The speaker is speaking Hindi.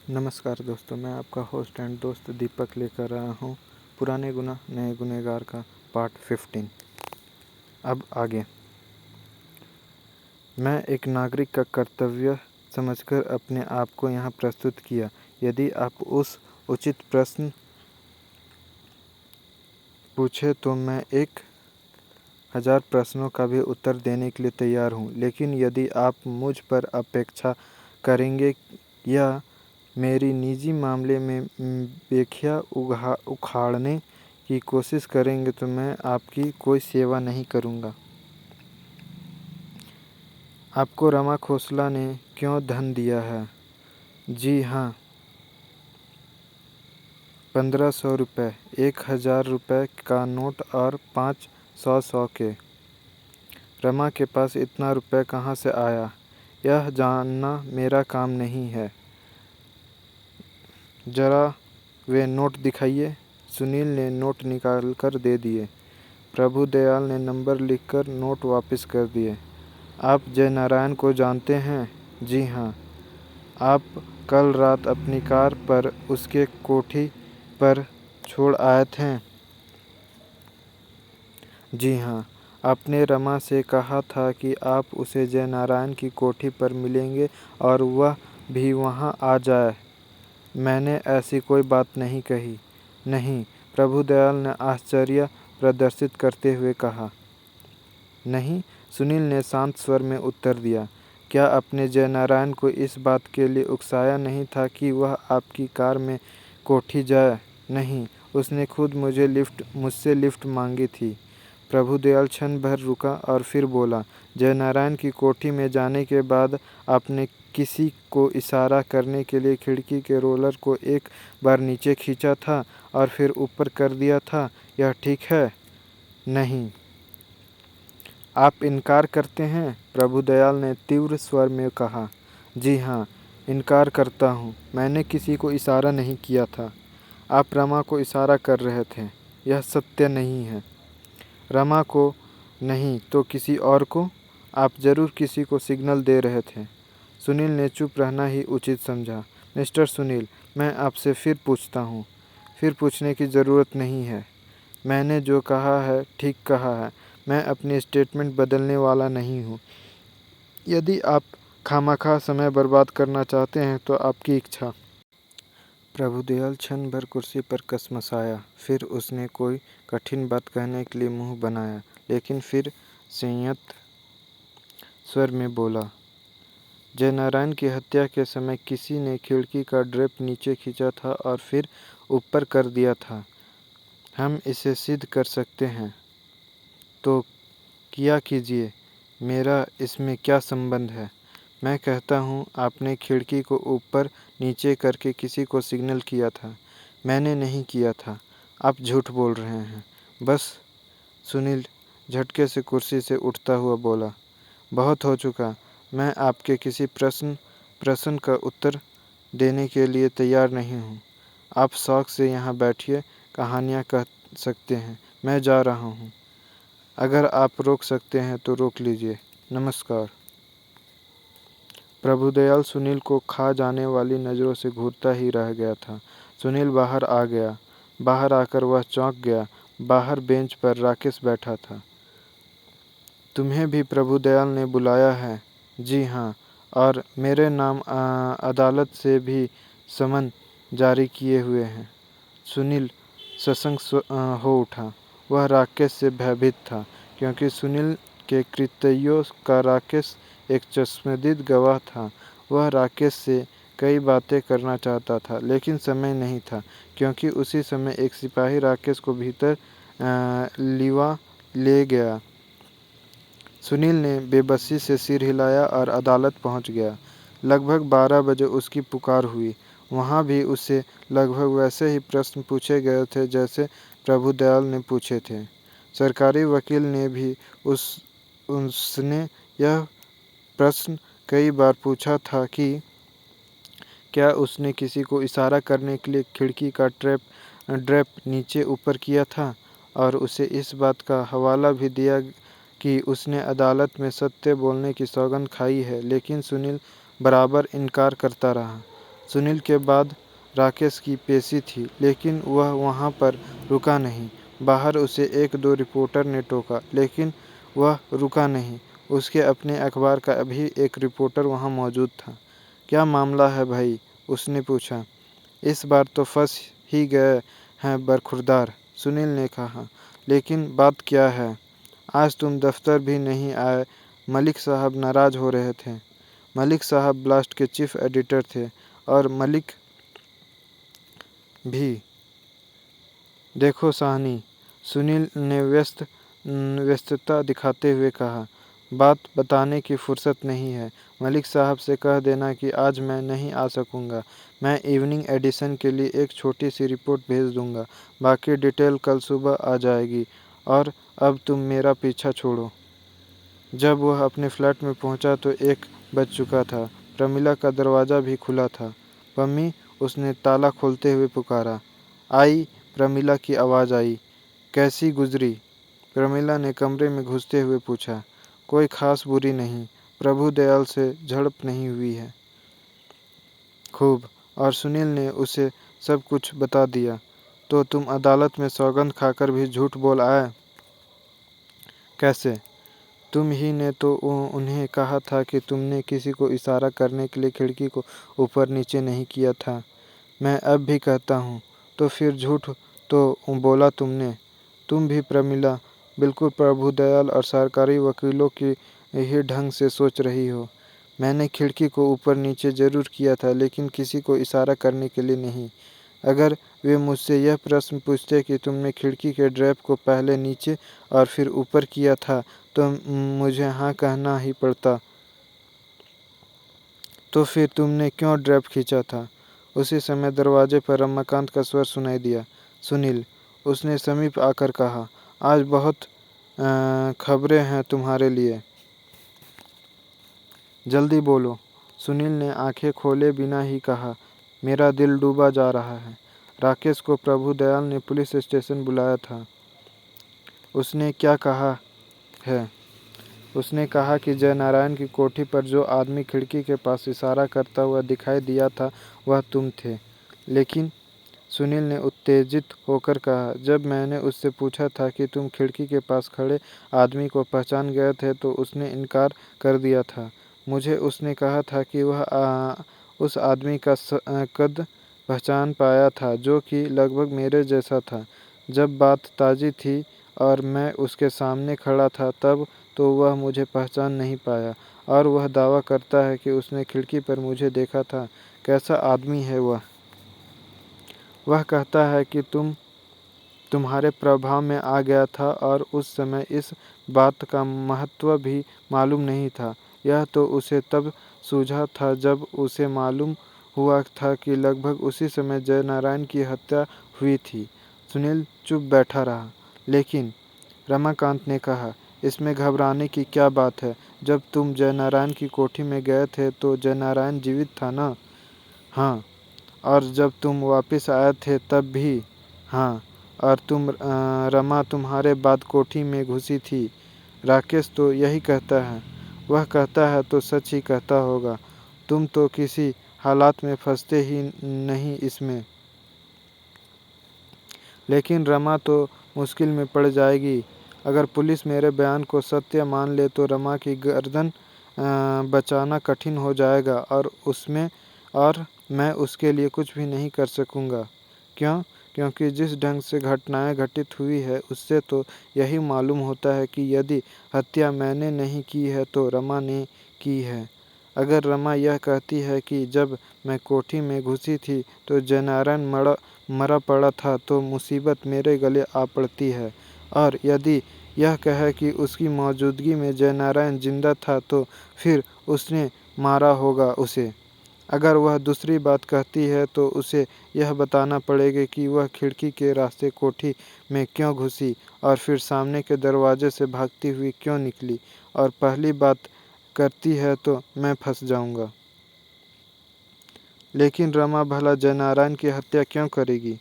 नमस्कार दोस्तों, मैं आपका होस्ट एंड दोस्त दीपक लेकर आया हूँ पुराने गुनाह नए गुनहगार का पार्ट 15। अब आगे मैं एक नागरिक का कर्तव्य समझकर अपने आप को यहाँ प्रस्तुत किया। यदि आप उस उचित प्रश्न पूछे तो मैं 1000 प्रश्नों का भी उत्तर देने के लिए तैयार हूँ, लेकिन यदि आप मुझ पर अपेक्षा करेंगे या मेरी निजी मामले में व्याख्या उखाड़ने की कोशिश करेंगे तो मैं आपकी कोई सेवा नहीं करूँगा। आपको रमा खोसला ने क्यों धन दिया है? जी हाँ, 1500 रुपये, 1000 रुपये का नोट और 500 के। रमा के पास इतना रुपये कहाँ से आया, यह जानना मेरा काम नहीं है। जरा वे नोट दिखाइए। सुनील ने नोट निकाल कर दे दिए। प्रभुदयाल ने नंबर लिखकर नोट वापस कर दिए। आप जयनारायण को जानते हैं? जी हाँ। आप कल रात अपनी कार पर उसके कोठी पर छोड़ आए थे? जी हाँ। आपने रमा से कहा था कि आप उसे जयनारायण की कोठी पर मिलेंगे और वह भी वहाँ आ जाए। मैंने ऐसी कोई बात नहीं कही। नहीं, प्रभुदयाल ने आश्चर्य प्रदर्शित करते हुए कहा। नहीं, सुनील ने शांत स्वर में उत्तर दिया। क्या आपने जयनारायण को इस बात के लिए उकसाया नहीं था कि वह आपकी कार में कोठी जाए? नहीं, उसने खुद मुझसे लिफ्ट मांगी थी। प्रभुदयाल क्षण भर रुका और फिर बोला, जयनारायण की कोठी में जाने के बाद आपने किसी को इशारा करने के लिए खिड़की के रोलर को एक बार नीचे खींचा था और फिर ऊपर कर दिया था, यह ठीक है? नहीं। आप इनकार करते हैं? प्रभुदयाल ने तीव्र स्वर में कहा। जी हाँ, इनकार करता हूँ। मैंने किसी को इशारा नहीं किया था। आप रमा को इशारा कर रहे थे। यह सत्य नहीं है। रमा को नहीं तो किसी और को? आप जरूर किसी को सिग्नल दे रहे थे। सुनील ने चुप रहना ही उचित समझा। मिस्टर सुनील, मैं आपसे फिर पूछता हूँ। फिर पूछने की ज़रूरत नहीं है। मैंने जो कहा है ठीक कहा है। मैं अपनी स्टेटमेंट बदलने वाला नहीं हूँ। यदि आप खामखा समय बर्बाद करना चाहते हैं तो आपकी इच्छा। प्रभुदयाल क्षण भर कुर्सी पर कसमसाया। फिर उसने कोई कठिन बात कहने के लिए मुंह बनाया, लेकिन फिर संयत स्वर में बोला, जयनारायण की हत्या के समय किसी ने खिड़की का ड्रेप नीचे खींचा था और फिर ऊपर कर दिया था। हम इसे सिद्ध कर सकते हैं। तो किया कीजिए, मेरा इसमें क्या संबंध है? मैं कहता हूँ आपने खिड़की को ऊपर नीचे करके किसी को सिग्नल किया था। मैंने नहीं किया था। आप झूठ बोल रहे हैं। बस। सुनील झटके से कुर्सी से उठता हुआ बोला, बहुत हो चुका। मैं आपके किसी प्रश्न का उत्तर देने के लिए तैयार नहीं हूँ। आप शौक से यहाँ बैठिए, कहानियाँ कह सकते हैं। मैं जा रहा हूँ। अगर आप रोक सकते हैं तो रोक लीजिए। नमस्कार। प्रभुदयाल सुनील को खा जाने वाली नज़रों से घूरता ही रह गया था। सुनील बाहर आ गया। बाहर आकर वह चौंक गया। बाहर बेंच पर राकेश बैठा था। तुम्हें भी प्रभुदयाल ने बुलाया है? जी हाँ, और मेरे नाम अदालत से भी समन जारी किए हुए हैं। सुनील सशंक हो उठा। वह राकेश से भयभीत था, क्योंकि सुनील के कृत्यों का राकेश एक चश्मदीद गवाह था। वह राकेश से कई बातें करना चाहता था, लेकिन समय नहीं था, क्योंकि उसी समय एक सिपाही राकेश को भीतर लिवा ले गया। सुनील ने बेबसी से सिर हिलाया और अदालत पहुंच गया। लगभग 12 बजे उसकी पुकार हुई। वहां भी उससे लगभग वैसे ही प्रश्न पूछे गए थे जैसे प्रभुदयाल ने पूछे थे। सरकारी वकील ने भी उसने यह प्रश्न कई बार पूछा था कि क्या उसने किसी को इशारा करने के लिए खिड़की का ड्रेप नीचे ऊपर किया था, और उसे इस बात का हवाला भी दिया कि उसने अदालत में सत्य बोलने की सौगंध खाई है। लेकिन सुनील बराबर इनकार करता रहा। सुनील के बाद राकेश की पेशी थी, लेकिन वह वहाँ पर रुका नहीं। बाहर उसे एक दो रिपोर्टर ने टोका, लेकिन वह रुका नहीं। उसके अपने अखबार का अभी एक रिपोर्टर वहाँ मौजूद था। क्या मामला है भाई? उसने पूछा। इस बार तो फंस ही गए हैं बरखुरदार, सुनील ने कहा। लेकिन बात क्या है? आज तुम दफ्तर भी नहीं आए। मलिक साहब नाराज़ हो रहे थे। मलिक साहब ब्लास्ट के चीफ एडिटर थे और मलिक भी। देखो साहनी, सुनील ने व्यस्तता दिखाते हुए कहा, बात बताने की फुर्सत नहीं है। मलिक साहब से कह देना कि आज मैं नहीं आ सकूंगा। मैं इवनिंग एडिशन के लिए एक छोटी सी रिपोर्ट भेज दूंगा। बाकी डिटेल कल सुबह आ जाएगी। और अब तुम मेरा पीछा छोड़ो। जब वह अपने फ्लैट में पहुंचा तो 1 बज चुका था। प्रमिला का दरवाज़ा भी खुला था। पम्मी, उसने ताला खोलते हुए पुकारा। आई, प्रमिला की आवाज़ आई। कैसी गुजरी? प्रमिला ने कमरे में घुसते हुए पूछा। कोई खास बुरी नहीं, प्रभु दयाल से झड़प नहीं हुई है। खूब। और सुनील ने उसे सब कुछ बता दिया। तो तुम अदालत में सौगंध खाकर भी झूठ बोल आए? कैसे? तुम ही ने तो उन्हें कहा था कि तुमने किसी को इशारा करने के लिए खिड़की को ऊपर नीचे नहीं किया था। मैं अब भी कहता हूँ। तो फिर झूठ तो बोला तुमने। तुम भी प्रमिला बिल्कुल प्रभुदयाल और सरकारी वकीलों की ही ढंग से सोच रही हो। मैंने खिड़की को ऊपर नीचे ज़रूर किया था, लेकिन किसी को इशारा करने के लिए नहीं। अगर वे मुझसे यह प्रश्न पूछते कि तुमने खिड़की के ड्रैप को पहले नीचे और फिर ऊपर किया था, तो मुझे हाँ कहना ही पड़ता। तो फिर तुमने क्यों ड्रैप खींचा था? उसी समय दरवाजे पर रमाकांत का स्वर सुनाई दिया। सुनील, उसने समीप आकर कहा। आज बहुत खबरें हैं तुम्हारे लिए। जल्दी बोलो। सुनील ने आंखें खोले बिना ही कहा। मेरा दिल डूबा जा रहा है। राकेश को प्रभुदयाल ने पुलिस स्टेशन बुलाया था। उसने क्या कहा है? उसने कहा कि जयनारायण की कोठी पर जो आदमी खिड़की के पास इशारा करता हुआ दिखाई दिया था, वह तुम थे। लेकिन सुनील ने उत्तेजित होकर कहा, जब मैंने उससे पूछा था कि तुम खिड़की के पास खड़े आदमी को पहचान गए थे, तो उसने इनकार कर दिया था। मुझे उसने कहा था कि वह उस आदमी का कद पहचान पाया था, जो कि लगभग मेरे जैसा था। जब बात ताज़ी थी और मैं उसके सामने खड़ा था, तब तो वह मुझे पहचान नहीं पाया, और वह दावा करता है कि उसने खिड़की पर मुझे देखा था। कैसा आदमी है वह? वह कहता है कि तुम्हारे प्रभाव में आ गया था और उस समय इस बात का महत्व भी मालूम नहीं था। यह तो उसे तब सूझा था जब उसे मालूम हुआ था कि लगभग उसी समय जयनारायण की हत्या हुई थी। सुनील चुप बैठा रहा। लेकिन रमाकांत ने कहा, इसमें घबराने की क्या बात है? जब तुम जयनारायण की कोठी में गए थे तो जयनारायण जीवित था ना? हाँ। और जब तुम वापस आए थे तब भी? हाँ। और रमा तुम्हारे बाद कोठी में घुसी थी? राकेश तो यही कहता है। वह कहता है तो सच ही कहता होगा। तुम तो किसी हालात में फंसते ही नहीं इसमें। लेकिन रमा तो मुश्किल में पड़ जाएगी। अगर पुलिस मेरे बयान को सत्य मान ले तो रमा की गर्दन बचाना कठिन हो जाएगा, और मैं उसके लिए कुछ भी नहीं कर सकूँगा। क्यों? क्योंकि जिस ढंग से घटनाएं घटित हुई है, उससे तो यही मालूम होता है कि यदि हत्या मैंने नहीं की है तो रमा ने की है। अगर रमा यह कहती है कि जब मैं कोठी में घुसी थी तो जयनारायण मरा पड़ा था, तो मुसीबत मेरे गले आ पड़ती है। और यदि यह कहे कि उसकी मौजूदगी में जयनारायण जिंदा था, तो फिर उसने मारा होगा उसे। अगर वह दूसरी बात कहती है तो उसे यह बताना पड़ेगा कि वह खिड़की के रास्ते कोठी में क्यों घुसी और फिर सामने के दरवाजे से भागती हुई क्यों निकली। और पहली बात करती है तो मैं फंस जाऊंगा। लेकिन रमा भला जयनारायण की हत्या क्यों करेगी?